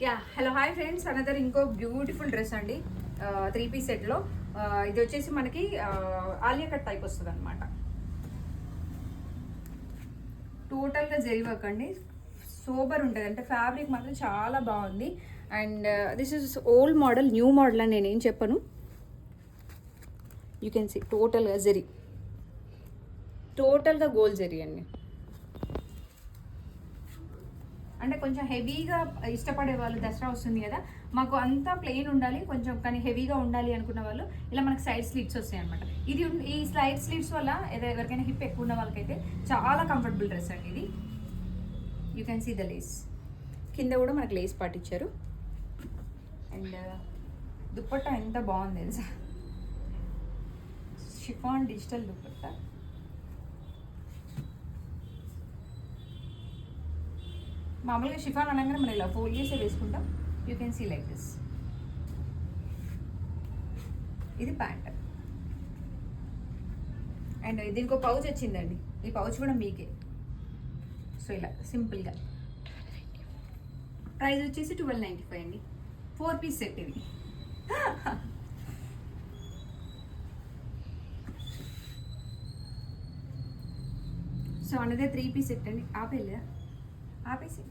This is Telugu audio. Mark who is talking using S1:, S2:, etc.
S1: Yeah hello hi friends, another ఇంకో బ్యూటిఫుల్ డ్రెస్ అండి. 3 పీస్ సెట్లో ఇది వచ్చేసి మనకి ఆలియా కట్ టైప్ వస్తుంది అనమాట. టోటల్గా జరీ వర్క్ అండి, సూపర్ ఉంటుంది. అంటే ఫ్యాబ్రిక్ మాత్రం చాలా బాగుంది. And this is old model, new model అని నేనేం చెప్పను. యూ కెన్ సీ టోటల్గా జరీ, టోటల్గా గోల్డ్ జరీ అండి. అంటే కొంచెం హెవీగా ఇష్టపడే వాళ్ళు, దసరా వస్తుంది కదా, మాకు అంతా ప్లెయిన్ ఉండాలి కొంచెం, కానీ హెవీగా ఉండాలి అనుకున్న వాళ్ళు ఇలా మనకి సైడ్ స్లిట్స్ వస్తాయి అనమాట. ఈ సైడ్ స్లిట్స్ వల్ల ఎవరికైనా హిప్ ఎక్కువ ఉన్న వాళ్ళకైతే చాలా కంఫర్టబుల్ డ్రెస్ అండి ఇది. You can see the lace, కింద కూడా మనకు లేస్ పాటించారు. అండ్ దుప్పట్టా ఎంత బాగుంది తెలుసా, షిఫాన్ డిజిటల్ దుప్పట్టా. మామూలుగా షిఫాన్ అనగానే మనం ఇలా ఫోల్డ్ చేసే వేసుకుంటాం. You can see like this. ఇది ప్యాంట్. అండ్ దీనికి ఒక పౌచ్ వచ్చిందండి, ఈ పౌచ్ కూడా మీకే. సో ఇలా సింపుల్గా ప్రైస్ వచ్చేసి 1295 అండి. 4 పీస్ సెట్ ఇది. సో అనేది 3 పీస్ సెట్ అండి. ఆపేసి